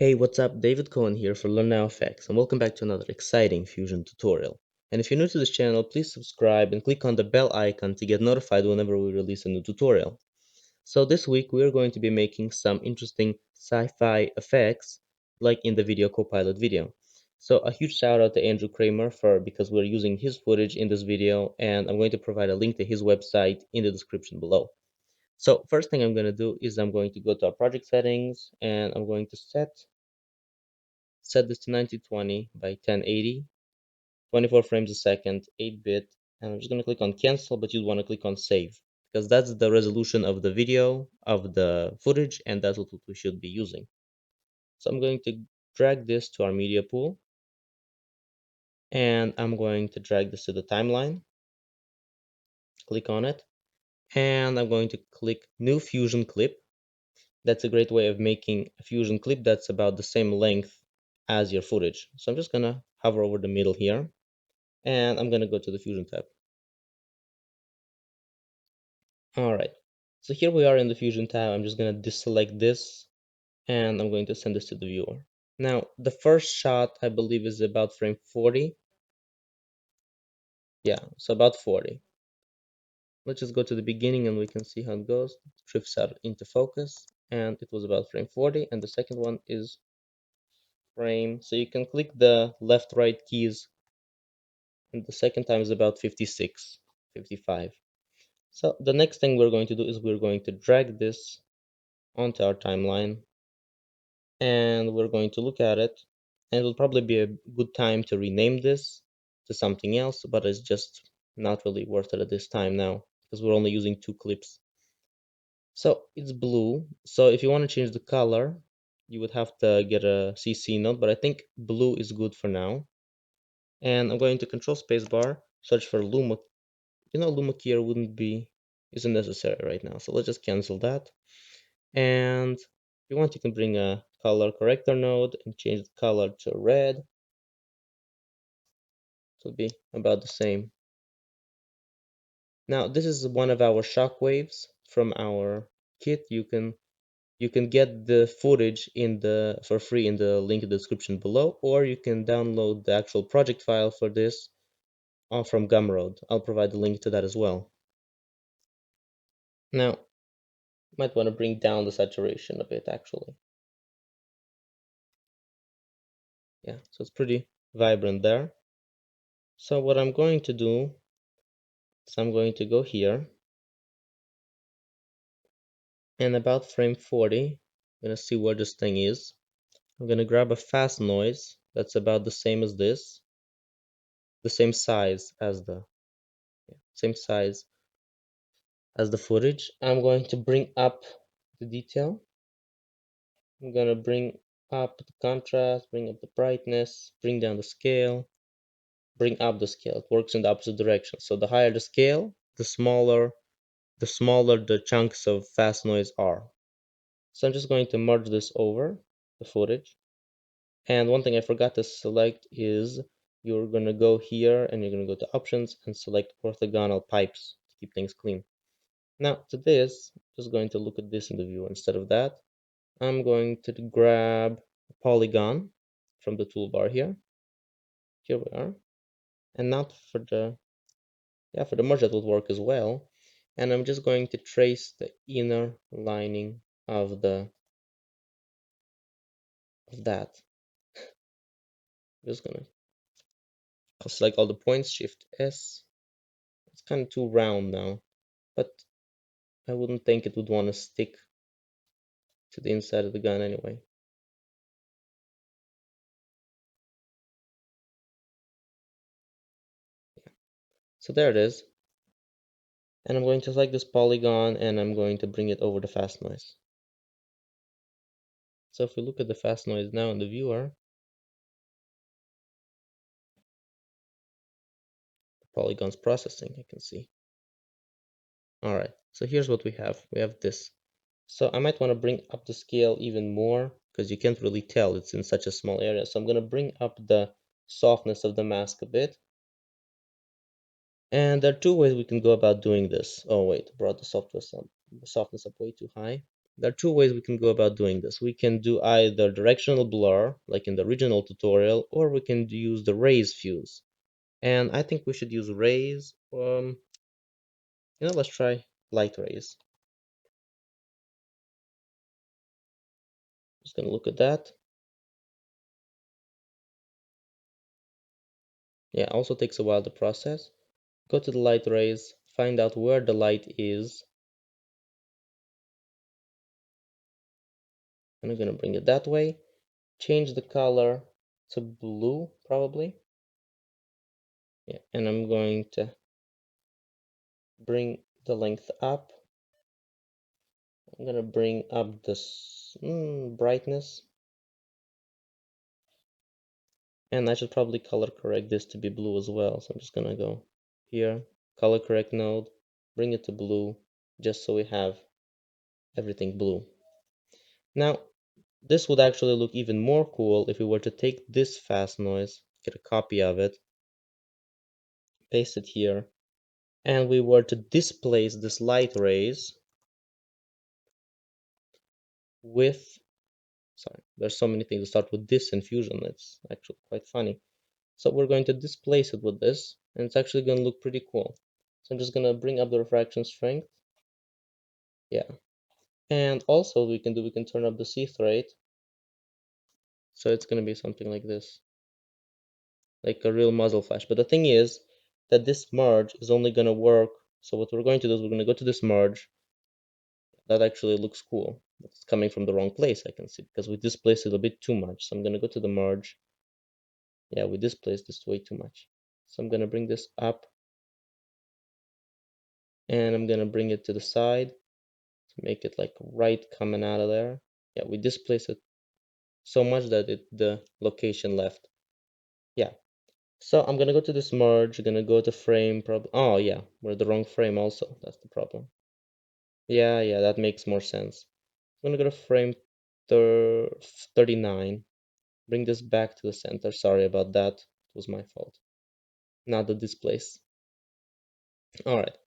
Hey, what's up? David Cohen here for Learn Now Effects, and welcome back to another exciting Fusion tutorial. And if you're new to this channel, please subscribe and click on the bell icon to get notified whenever we release a new tutorial. So this week we are going to be making some interesting sci-fi effects, like in the video Copilot video. So a huge shout out to Andrew Kramer because we're using his footage in this video, and I'm going to provide a link to his website in the description below. So first thing I'm going to do is I'm going to go to our project settings, and I'm going to set this to 1920 by 1080, 24 frames a second, 8-bit, and I'm just going to click on cancel, but you'd want to click on save because that's the resolution of the video, of the footage, and that's what we should be using. So I'm going to drag this to our media pool, and I'm going to drag this to the timeline, click on it, and I'm going to click New Fusion Clip. That's a great way of making a Fusion clip that's about the same length as your footage. So I'm just going to hover over the middle here, and I'm going to go to the Fusion tab. All right, so here we are in the Fusion tab. I'm just going to deselect this, and I'm going to send this to the viewer. Now, the first shot, I believe, is about frame 40. Yeah, so about 40. Let's just go to the beginning and we can see how it goes. Drifts out into focus, and it was about frame 40. And the second one is frame. So you can click the left, right keys, and the second time is about 56, 55. So the next thing we're going to do is we're going to drag this onto our timeline, and we're going to look at it, and it will probably be a good time to rename this to something else, but it's just not really worth it at this time now because we're only using 2 clips. So it's blue. So if you want to change the color, you would have to get a CC node, but I think blue is good for now. And I'm going to control spacebar, search for Luma. Luma keyer isn't necessary right now, so let's just cancel that. And if you want, you can bring a color corrector node and change the color to red. It will be about the same. Now, this is one of our shockwaves from our kit. You can get the footage for free in the link in the description below, or you can download the actual project file for this from Gumroad. I'll provide the link to that as well. Now, you might want to bring down the saturation a bit, actually. Yeah, so it's pretty vibrant there. So what I'm going to do is I'm going to go here, and about frame 40, I'm going to see where this thing is. I'm going to grab a fast noise that's about the same as this, the same size as the footage. I'm going to bring up the detail. I'm going to bring up the contrast, bring up the brightness, bring down the scale, bring up the scale. It works in the opposite direction. So the higher the scale, the smaller the chunks of fast noise are. So I'm just going to merge this over the footage. And one thing I forgot to select is you're going to go here and you're going to go to options and select orthogonal pipes to keep things clean. Now to this, I'm just going to look at this in the viewer. Instead of that, I'm going to grab a polygon from the toolbar here. Here we are. And now for the merge that will work as well. And I'm just going to trace the inner lining of that. I'm just gonna select all the points, Shift S. It's kind of too round now, but I wouldn't think it would want to stick to the inside of the gun anyway. So there it is. And I'm going to select this polygon and I'm going to bring it over the fast noise. So if we look at the fast noise now in the viewer, the polygon's processing, I can see. All right, so here's what we have. We have this. So I might want to bring up the scale even more because you can't really tell it's in such a small area. So I'm going to bring up the softness of the mask a bit. And there are 2 ways we can go about doing this. Oh wait, brought the softness up way too high. there are two ways we can go about doing this. We can do either directional blur, like in the original tutorial, or we can use the rays fuse. And I think we should use rays. Let's try light rays. Just gonna look at that. Yeah, also takes a while to process. Go to the light rays, find out where the light is. And I'm gonna bring it that way. Change the color to blue, probably. Yeah, and I'm going to bring the length up. I'm gonna bring up this brightness. And I should probably color correct this to be blue as well. So I'm just gonna go here, color correct node, bring it to blue, just so we have everything blue. Now, this would actually look even more cool if we were to take this fast noise, get a copy of it, paste it here, and we were to displace this light rays with, sorry, there's so many things to start with this in Fusion, it's actually quite funny. So we're going to displace it with this, and it's actually going to look pretty cool. So I'm just going to bring up the refraction strength. Yeah. And also we can turn up the seeth rate. So it's going to be something like this, like a real muzzle flash. But the thing is that this merge is only going to work. So what we're going to do is we're going to go to this merge. That actually looks cool. It's coming from the wrong place, I can see, because we displaced it a bit too much. So I'm going to go to the merge. Yeah, we displaced this way too much. So I'm going to bring this up. And I'm going to bring it to the side to make it like right coming out of there. Yeah, we displaced it so much that the location left. Yeah. So I'm gonna go to this merge, gonna go to frame problem. Oh yeah, we're the wrong frame also. That's the problem. Yeah, that makes more sense. I'm gonna go to frame 39. Bring this back to the center. Sorry about that. It was my fault. Not the displace. Alright.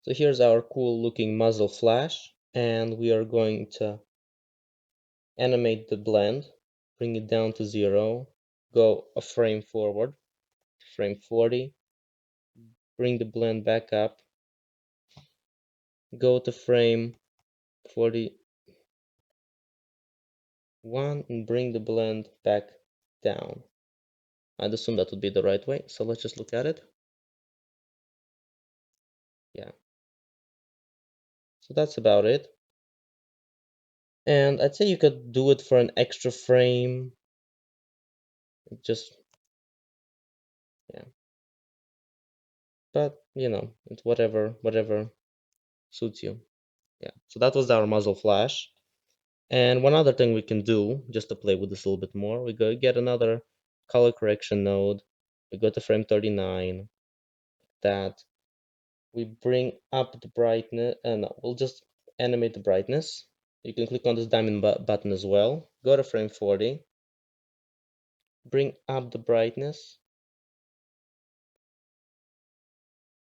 So here's our cool looking muzzle flash, and we are going to animate the blend, bring it down to 0, go a frame forward, frame 40, bring the blend back up, go to frame 41 and bring the blend back down. I'd assume that would be the right way, so let's just look at it. Yeah. So that's about it. And I'd say you could do it for an extra frame. Just, yeah. But, it's whatever suits you. Yeah. So that was our muzzle flash. And one other thing we can do, just to play with this a little bit more, we go get another color correction node. We go to frame 39, that. We bring up the brightness, and we'll just animate the brightness. You can click on this diamond button as well. Go to frame 40, bring up the brightness.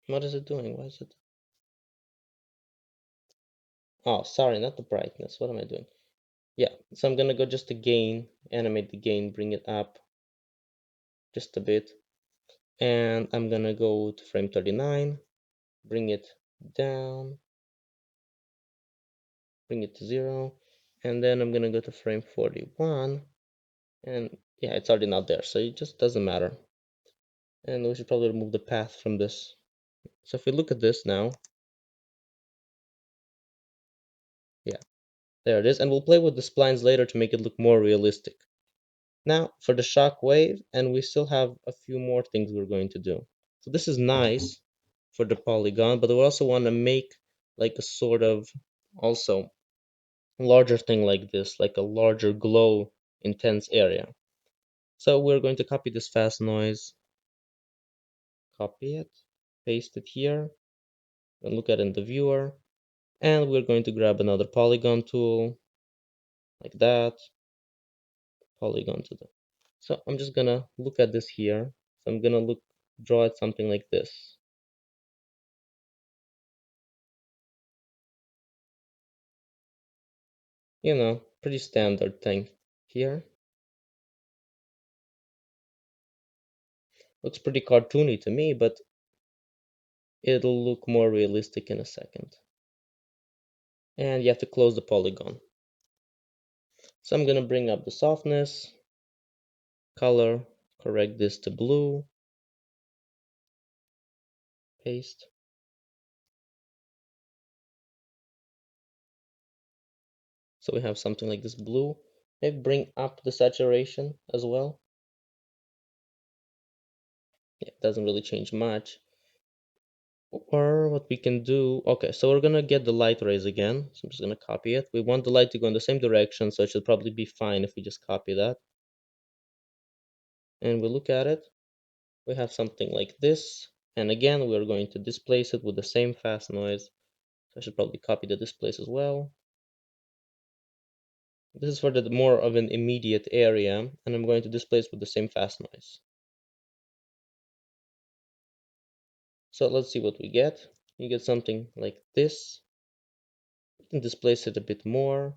What is it doing? Why is it? Oh, sorry, not the brightness. What am I doing? Yeah, so I'm gonna go just to gain, animate the gain, bring it up just a bit. And I'm gonna go to frame 39, bring it down, bring it to 0. And then I'm gonna go to frame 41. And yeah, it's already not there, so it just doesn't matter. And we should probably remove the path from this. So if we look at this now, yeah, there it is. And we'll play with the splines later to make it look more realistic. Now for the shock wave, and we still have a few more things we're going to do. So this is nice for the polygon, but we also want to make like a sort of also larger thing like this, like a larger glow intense area. So we're going to copy this fast noise, copy it, paste it here, and look at it in the viewer. And we're going to grab another polygon tool like that, polygon to the. So I'm just gonna look at this here. So I'm gonna draw it something like this. Pretty standard thing here. Looks pretty cartoony to me, but it'll look more realistic in a second. And you have to close the polygon. So I'm gonna bring up the softness, color, correct this to blue, paste. So we have something like this blue. Maybe bring up the saturation as well. Yeah, it doesn't really change much. Or what we can do, okay, so we're gonna get the light rays again. So I'm just gonna copy it. We want the light to go in the same direction, so it should probably be fine if we just copy that. And we look at it, we have something like this. And again, we're going to displace it with the same fast noise. So I should probably copy the displace as well. This is for the more of an immediate area, and I'm going to displace with the same fast noise. So let's see what we get. You get something like this. You can displace it a bit more.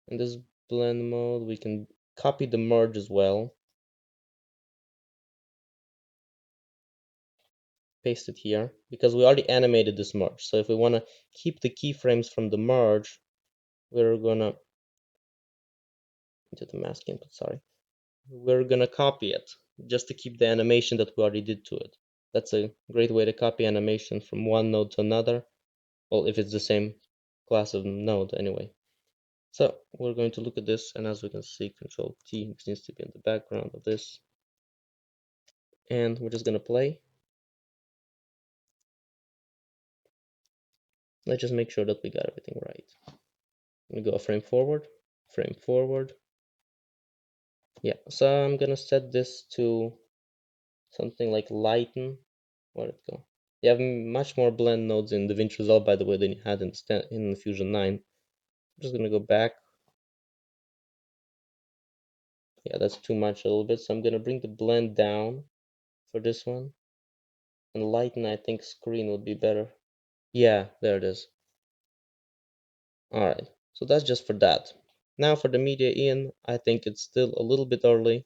In this blend mode, we can copy the merge as well. Paste it here, because we already animated this merge. So if we want to keep the keyframes from the merge, we're gonna into the mask input, sorry. We're gonna copy it just to keep the animation that we already did to it. That's a great way to copy animation from one node to another. Well, if it's the same class of node anyway. So we're going to look at this, and as we can see, Control T, which needs to be in the background of this. And we're just gonna play. Let's just make sure that we got everything right. I'm gonna go a frame forward, frame forward. Yeah, so I'm gonna set this to something like lighten. Where'd it go? You have much more blend nodes in Davinci Resolve, by the way, than you had in Fusion 9. I'm just gonna go back. Yeah, that's too much a little bit, so I'm gonna bring the blend down for this one. And lighten, I think screen would be better. Yeah, there it is. Alright, so that's just for that. Now for the media in, I think it's still a little bit early.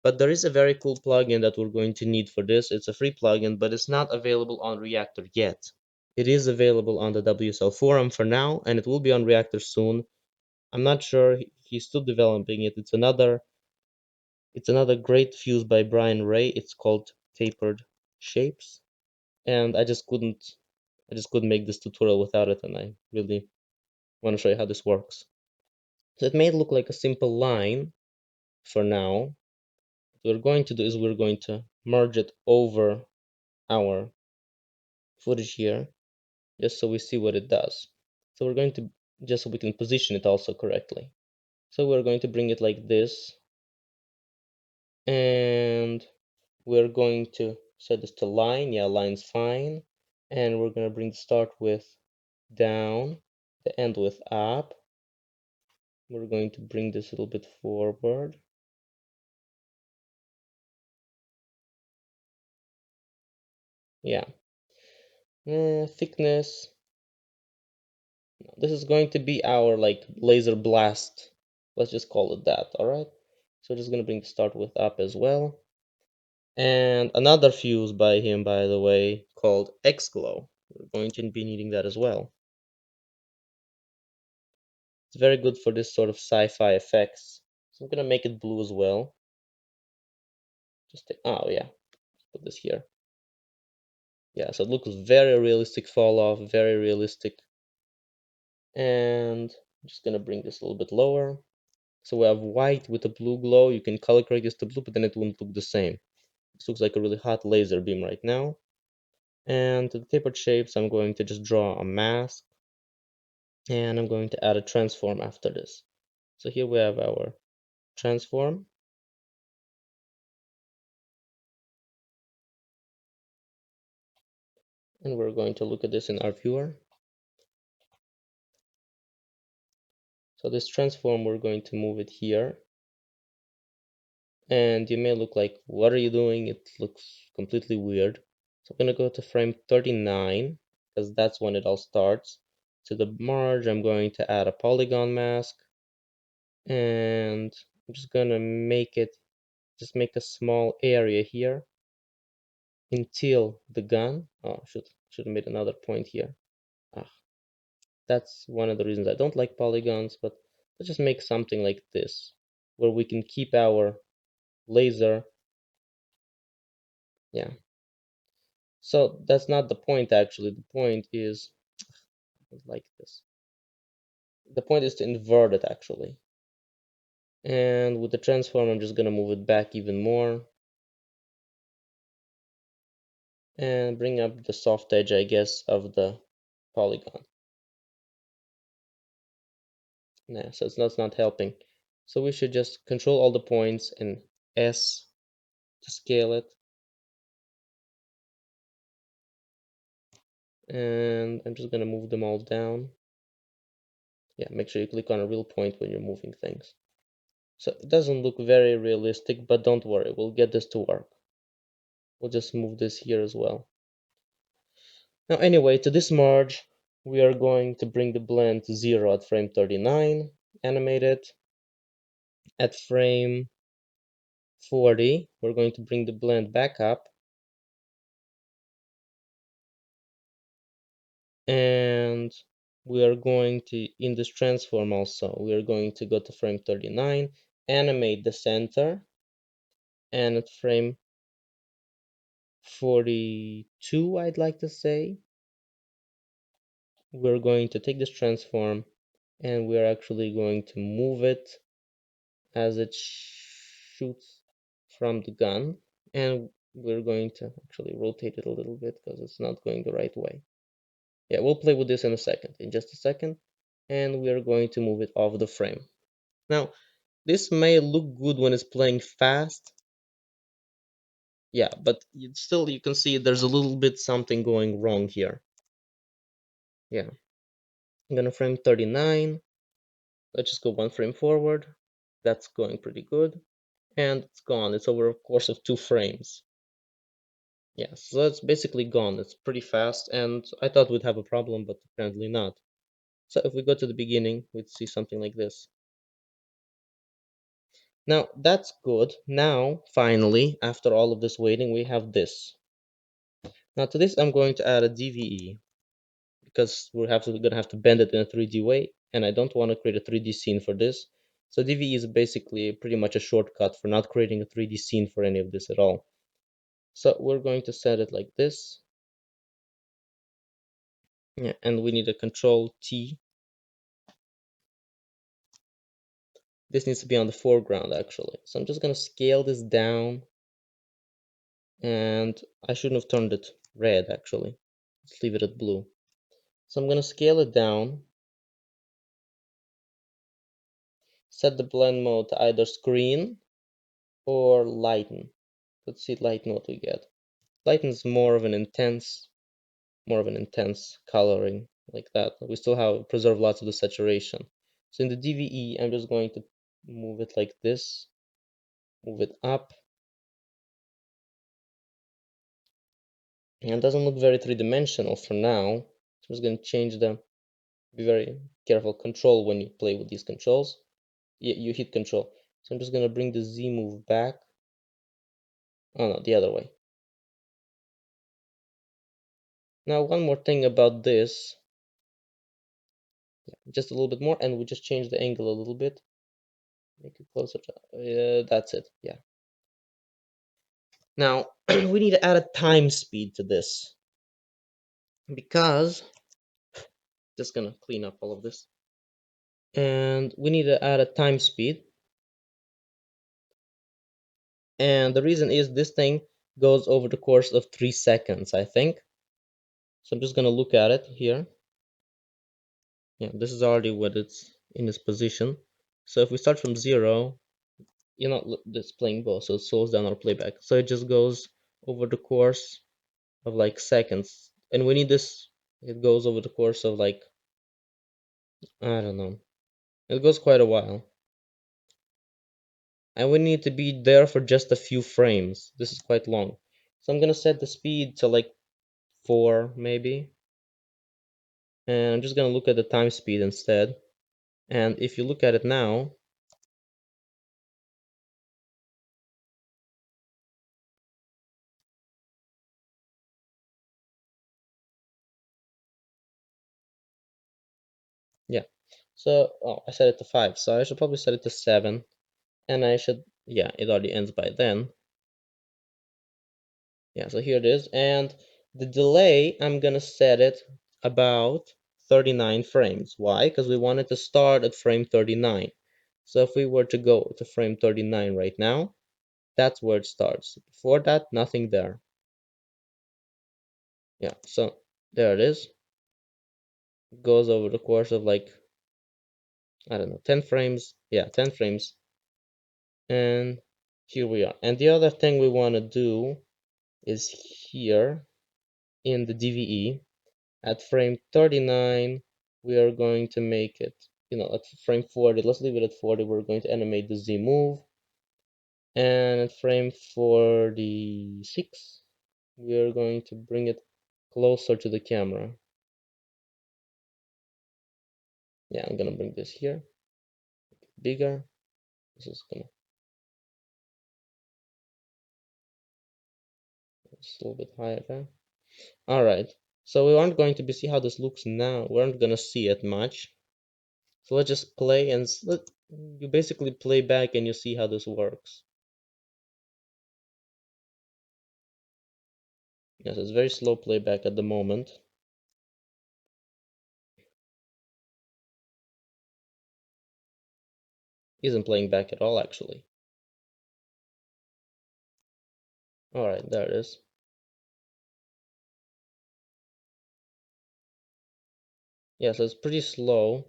But there is a very cool plugin that we're going to need for this. It's a free plugin, but it's not available on Reactor yet. It is available on the WSL forum for now, and it will be on Reactor soon. I'm not sure, he's still developing it. It's another great fuse by Brian Ray. It's called Tapered Shapes, and I just couldn't make this tutorial without it, and I really want to show you how this works. So it may look like a simple line for now. What we're going to do is we're going to merge it over our footage here, just so we see what it does. So we're going to, just so we can position it also correctly. So we're going to bring it like this, and we're going to set this to line. Yeah, line's fine. And we're going to bring the start width down, the end width up. We're going to bring this a little bit forward. Yeah. Thickness. This is going to be our like laser blast. Let's just call it that, all right? So just gonna bring the start width up as well. And another fuse by him, by the way, called X-Glow. We're going to be needing that as well. It's very good for this sort of sci-fi effects. So I'm gonna make it blue as well. Oh yeah, put this here. Yeah, so it looks very realistic fall off, very realistic. And I'm just gonna bring this a little bit lower. So we have white with a blue glow. You can color correct this to blue, but then it wouldn't look the same. This looks like a really hot laser beam right now. And to the tapered shapes, I'm going to just draw a mask. And I'm going to add a transform after this. So here we have our transform. And we're going to look at this in our viewer. So this transform, we're going to move it here. And you may look like, what are you doing? It looks completely weird. So I'm going to go to frame 39, because that's when it all starts. to the merge, I'm going to add a polygon mask, and I'm just gonna make it, just make a small area here until the gun. Oh, should have made another point here. Ah, that's one of the reasons I don't like polygons, but let's just make something like this, where we can keep our laser. Yeah. So that's not the point actually. The point is like this. The point is to invert it actually. And with the transform, I'm just gonna move it back even more and bring up the soft edge, I guess, of the polygon. Nah, so that's not helping. So we should just control all the points and S to scale it. And I'm just gonna move them all down. Yeah, make sure you click on a real point when you're moving things. So it doesn't look very realistic, but don't worry, we'll get this to work. We'll just move this here as well. Now anyway, to this merge, we are going to bring the blend to 0 at frame 39, animate it. At frame 40, we're going to bring the blend back up. And we are going to, in this transform also, we are going to go to frame 39, animate the center, and at frame 42, I'd like to say, we're going to take this transform and we're actually going to move it as it shoots from the gun, and we're going to actually rotate it a little bit because it's not going the right way. Yeah, we'll play with this in just a second, and we are going to move it off the frame. Now, this may look good when it's playing fast. Yeah, but still you can see there's a little bit something going wrong here. Yeah, I'm gonna frame 39. Let's just go one frame forward. That's going pretty good. And it's gone. It's over a course of 2 frames. Yeah, so that's basically gone. It's pretty fast, and I thought we'd have a problem, but apparently not. So if we go to the beginning, we'd see something like this. Now, that's good. Now, finally, after all of this waiting, we have this. Now to this, I'm going to add a DVE because gonna have to bend it in a 3D way, and I don't want to create a 3D scene for this. So DVE is basically pretty much a shortcut for not creating a 3D scene for any of this at all. So we're going to set it like this. Yeah, and we need a Control T. This needs to be on the foreground actually. So I'm just gonna scale this down, and I shouldn't have turned it red actually. Let's leave it at blue. So I'm gonna scale it down, set the blend mode to either screen or lighten. Let's see lighten what we get. Lighten is more of an intense coloring like that. We still have preserve lots of the saturation. So in the DVE, I'm just going to move it like this, move it up. And it doesn't look very three-dimensional for now. So I'm just going to change the, be very careful, control when you play with these controls. You hit control. So I'm just going to bring the Z move back. Oh no, the other way. Now one more thing about this. Just a little bit more, and we just change the angle a little bit. Make it closer to, that's it, yeah. Now, we need to add a time speed to this because, just gonna clean up all of this. And we need to add a time speed. And the reason is this thing goes over the course of 3 seconds, I think. So I'm just gonna look at it here. Yeah, this is already what it's in its position. So if we start from 0, you're not displaying both, so it slows down our playback. So it just goes over the course of like seconds, and we need this, it goes over the course of like, I don't know, it goes quite a while, and we need to be there for just a few frames. This is quite long, so I'm gonna set the speed to like 4 maybe. And I'm just gonna look at the time speed instead. And if you look at it now, yeah. So, oh, I set it to 5, so I should probably set it to 7. And I should, yeah, it already ends by then. Yeah, so here it is. And the delay, I'm gonna set it about 39 frames. Why? Because we want it to start at frame 39. So if we were to go to frame 39 right now, that's where it starts. Before that, nothing there. Yeah, so there it is. It goes over the course of like, I don't know, 10 frames. Yeah, 10 frames. And here we are. And the other thing we want to do is here in the DVE at frame 39, we are going to make it, at frame 40, let's leave it at 40. We're going to animate the Z move. And at frame 46, we are going to bring it closer to the camera. Yeah, I'm gonna bring this here, bigger. This is gonna just a little bit higher there. All right. So we aren't going to see how this looks now. We aren't gonna see it much. So let's just play and you basically play back and you see how this works. Yes, it's very slow playback at the moment. Isn't playing back at all, actually. All right, there it is. Yeah, so it's pretty slow.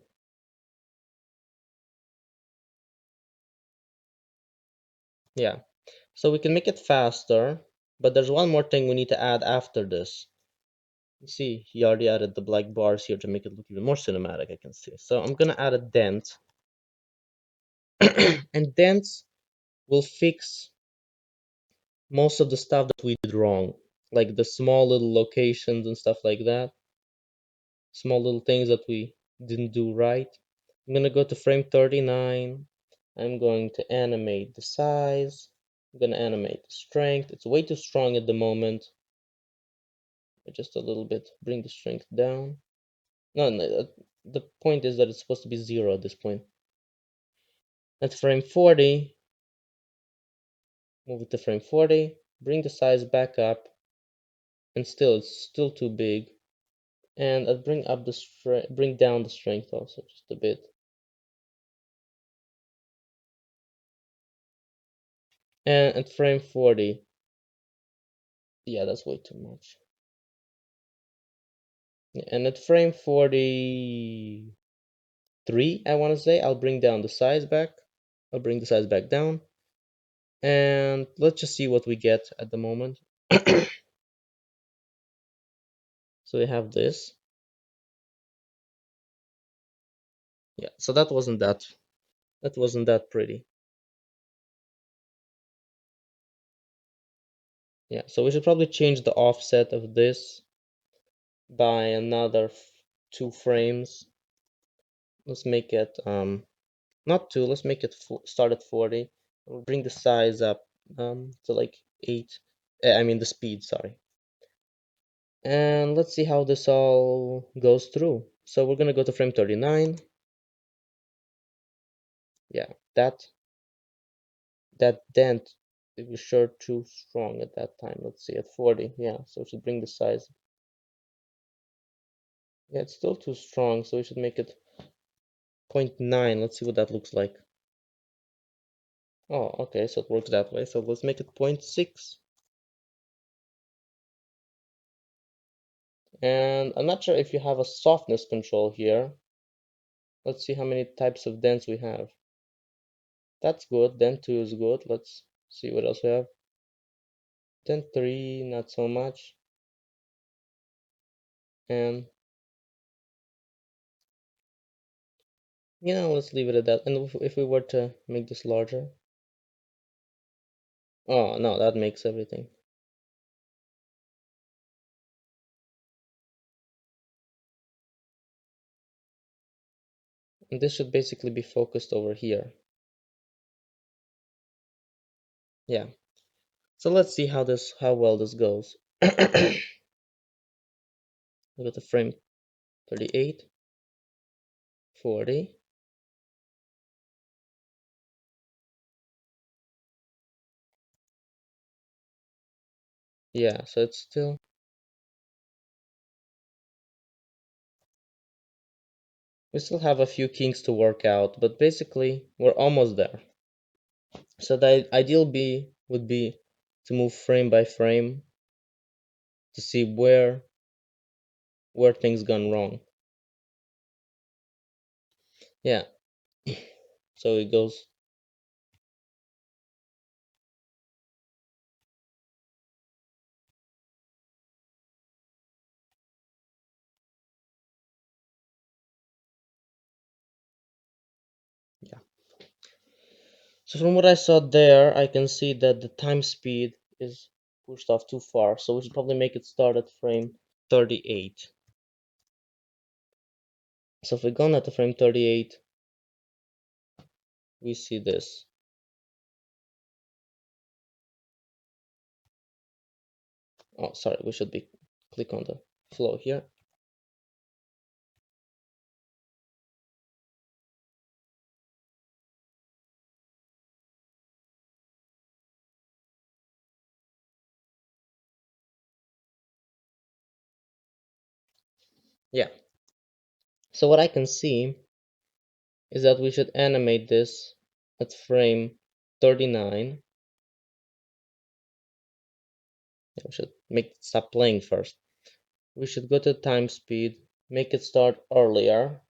Yeah, so we can make it faster, but there's one more thing we need to add after this. You see, he already added the black bars here to make it look even more cinematic, I can see. So I'm gonna add a dent. And dents will fix most of the stuff that we did wrong, like the small little locations and stuff like that, small little things that we didn't do right. I'm gonna go to frame 39. I'm going to animate the size. I'm gonna animate the strength. It's way too strong at the moment. Just a little bit, bring the strength down. No, no, the point is that it's supposed to be 0 at this point. At frame 40, move it to frame 40, bring the size back up, and it's still too big. And I'll bring up the strength, bring down the strength also just a bit. And at frame 40, yeah, that's way too much. And at frame 43, I want to say, I'll bring down the size back. I'll bring the size back down. And let's just see what we get at the moment. So we have this. Yeah, so that wasn't that pretty. Yeah, so we should probably change the offset of this by another 2 frames. Let's make it not 2, let's make it start at 40. We'll bring the size up to like 8. I mean the speed, sorry. And let's see how this all goes through. So we're gonna go to frame 39. Yeah, that dent, it was sure too strong at that time. Let's see, at 40. Yeah, so we should bring the size. Yeah, it's still too strong, so we should make it 0.9. Let's see what that looks like. Oh, okay, so it works that way. So let's make it 0.6. And I'm not sure if you have a softness control here. Let's see how many types of dents we have. That's good. Dent 2 is good. Let's see what else we have. Dent 3, not so much. And let's leave it at that. And if we were to make this larger, oh no, that makes everything. And this should basically be focused over here. Yeah. So let's see how well this goes. Look at the frame 38, 40. Yeah, so it's still, we still have a few kinks to work out, but basically we're almost there. So the ideal would be to move frame by frame to see where things gone wrong. Yeah. So it goes, yeah. So from what I saw there, I can see that the time speed is pushed off too far. So we should probably make it start at frame 38. So if we go now to frame 38, we see this. Oh, sorry, we should be click on the flow here. Yeah. So what I can see is that we should animate this at frame 39. Yeah, we should make it stop playing first. We should go to time speed, make it start earlier,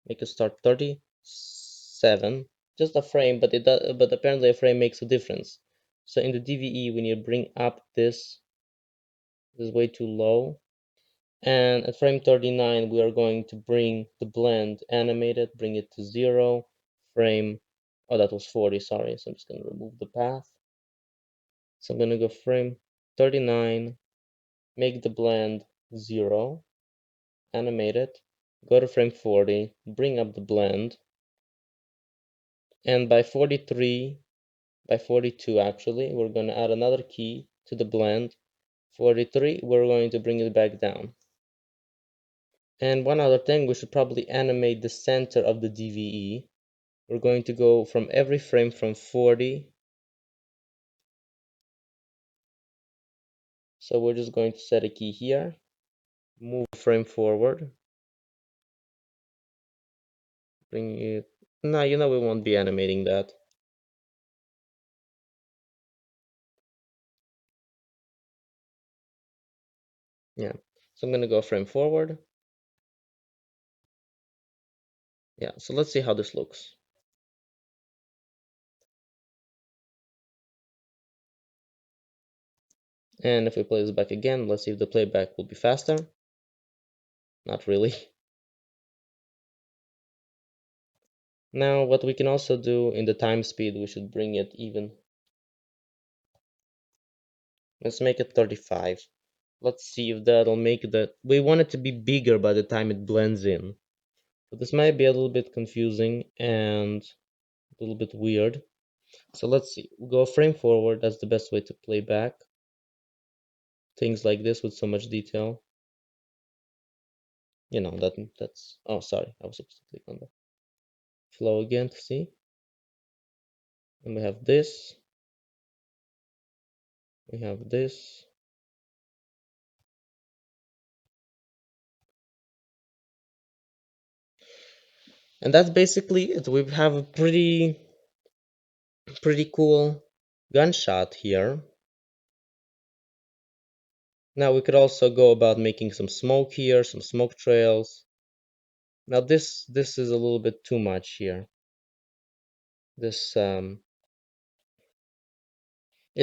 make it start 37. Just a frame, but it does, but apparently a frame makes a difference. So in the DVE, we need to bring up this. This is way too low. And at frame 39, we are going to bring the blend animated, bring it to 0. Frame, oh, that was 40, sorry. So I'm just going to remove the path. So I'm going to go frame 39, make the blend 0, animate it, go to frame 40, bring up the blend, and by 43, by 42 actually, we're going to add another key to the blend. 43, we're going to bring it back down. And one other thing, we should probably animate the center of the DVE. We're going to go from every frame from 40. So we're just going to set a key here, move frame forward, bring it. No, we won't be animating that. Yeah. So I'm going to go frame forward. Yeah. So let's see how this looks. And if we play this back again, let's see if the playback will be faster. Not really. Now, what we can also do in the time speed, we should bring it even. Let's make it 35. Let's see if that'll make that. We want it to be bigger by the time it blends in. So this might be a little bit confusing and a little bit weird. So let's see. We'll go frame forward. That's the best way to play back things like this with so much detail. That's. Oh, sorry. I was supposed to click on the flow again to see. And we have this. We have this. And that's basically it. We have a pretty cool gunshot here. Now we could also go about making some smoke here, some smoke trails. Now this is a little bit too much here. This it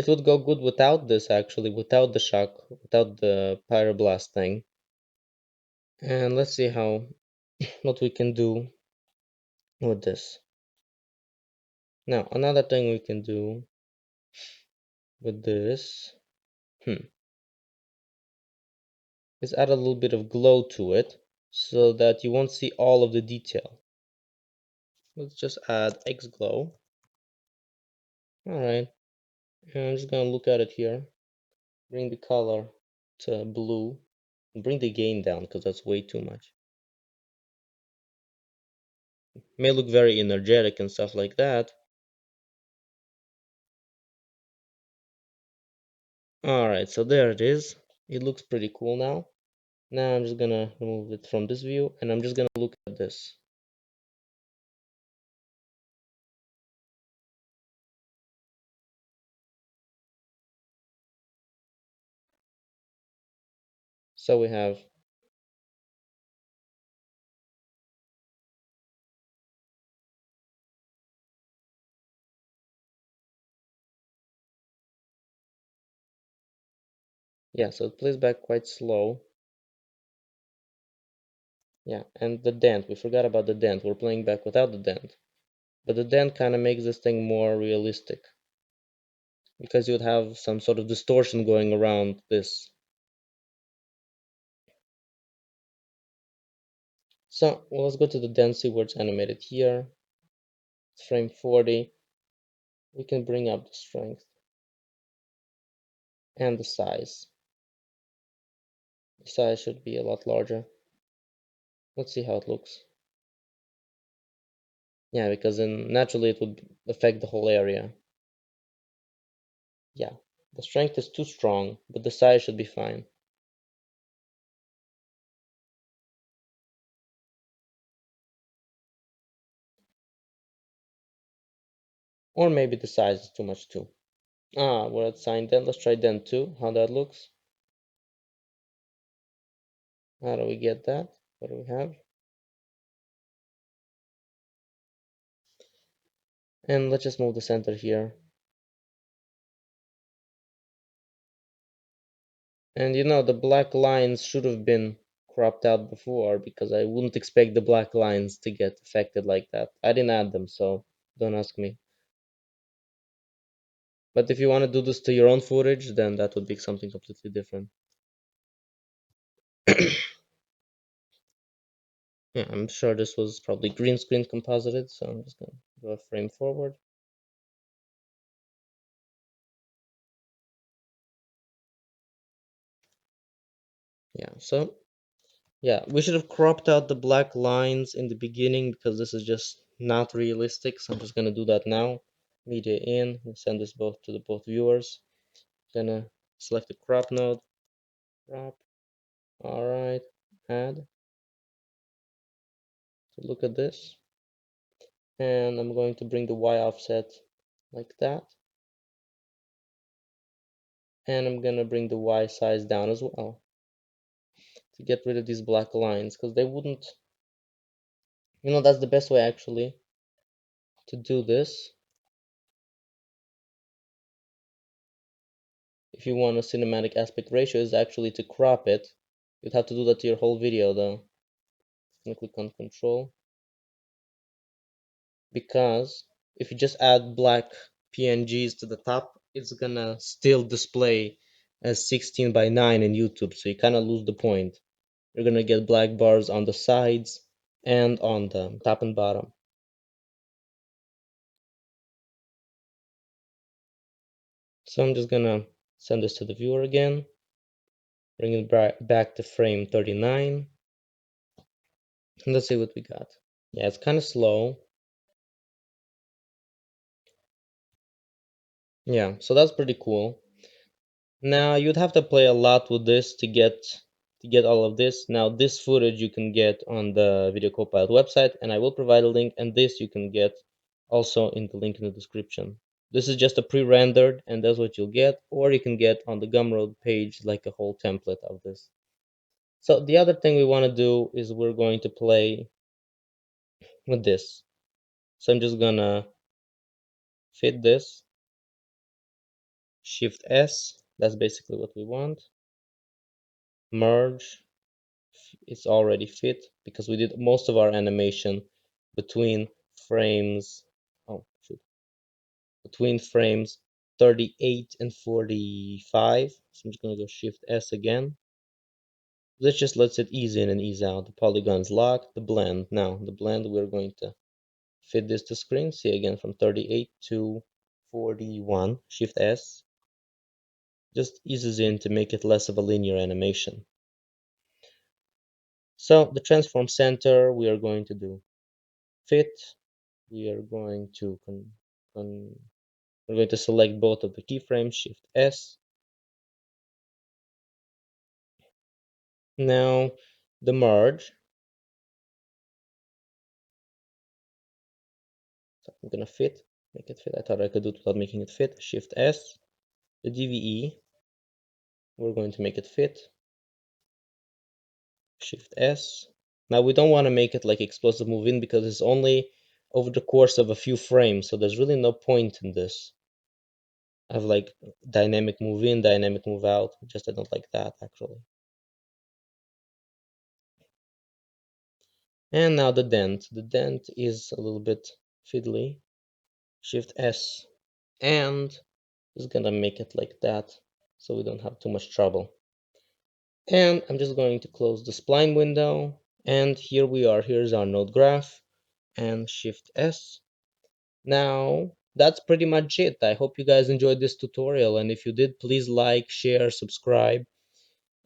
would go good without this actually, without the shock, without the pyroblast thing. And let's see how what we can do with this. Now another thing we can do with this is add a little bit of glow to it so that you won't see all of the detail. Let's just add X glow. All right, and I'm just gonna look at it here. Bring the color to blue. Bring the gain down because that's way too much. May look very energetic and stuff like that. Alright, so there it is. It looks pretty cool now. Now I'm just gonna remove it from this view and I'm just gonna look at this. So we have, yeah, so it plays back quite slow. Yeah, and the dent, we forgot about the dent. We're playing back without the dent. But the dent kind of makes this thing more realistic because you would have some sort of distortion going around this. So well, let's go to the density where it's animated here. It's frame 40. We can bring up the strength and the size. The size should be a lot larger. Let's see how it looks. Yeah, because then naturally it would affect the whole area. Yeah, the strength is too strong, but the size should be fine. Or maybe the size is too much too. Ah, we're at sign then. Let's try then too, how that looks. How do we get that? What do we have? And let's just move the center here. And you know, the black lines should have been cropped out before because I wouldn't expect the black lines to get affected like that. I didn't add them, so don't ask me. But if you want to do this to your own footage, then that would be something completely different. Yeah, I'm sure this was probably green screen composited, so I'm just gonna go a frame forward. Yeah, so yeah, we should have cropped out the black lines in the beginning because this is just not realistic. So I'm just gonna do that now. Media in, we'll send this both to the both viewers. Gonna select the crop node, crop. All right, add. So look at this, and I'm going to bring the Y offset like that, and I'm gonna bring the Y size down as well to get rid of these black lines because they wouldn't. You know, that's the best way actually to do this. If you want a cinematic aspect ratio is actually to crop it. You'd have to do that to your whole video though. I'm gonna click on control because if you just add black PNGs to the top, it's gonna still display as 16 by 9 in YouTube, so you kind of lose the point. You're gonna get black bars on the sides and on the top and bottom. So I'm just gonna send this to the viewer again, bring it back to frame 39, and let's see what we got. Yeah, it's kind of slow. Yeah, so that's pretty cool. Now you'd have to play a lot with this to get all of this. Now this footage you can get on the Video Copilot website, and I will provide a link, and this you can get also in the link in the description. This is just a pre-rendered, and that's what you'll get, or you can get on the Gumroad page like a whole template of this. So the other thing we want to do is we're going to play with this. So I'm just gonna fit this, Shift S, that's basically what we want. Merge, it's already fit because we did most of our animation between frames, oh shoot, between frames 38 and 45. So I'm just gonna go Shift S again. This just lets it ease in and ease out. The polygon's locked. The blend, now the blend we're going to fit this to screen. See again from 38 to 41, Shift S. Just eases in to make it less of a linear animation. So the transform center, we are going to do fit. We are going to we're going to select both of the keyframes, Shift S. Now the merge. So I'm gonna make it fit. I thought I could do it without making it fit. Shift S. The DVE, we're going to make it fit. Shift S. Now we don't want to make it like explosive move in because it's only over the course of a few frames, so there's really no point in this. I have like dynamic move in, dynamic move out. Just I don't like that actually. And now the dent. The dent is a little bit fiddly. Shift S. And it's gonna make it like that so we don't have too much trouble. And I'm just going to close the spline window. And here we are. Here's our node graph. And Shift S. Now, that's pretty much it. I hope you guys enjoyed this tutorial. And if you did, please like, share, subscribe.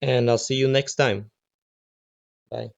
And I'll see you next time. Bye.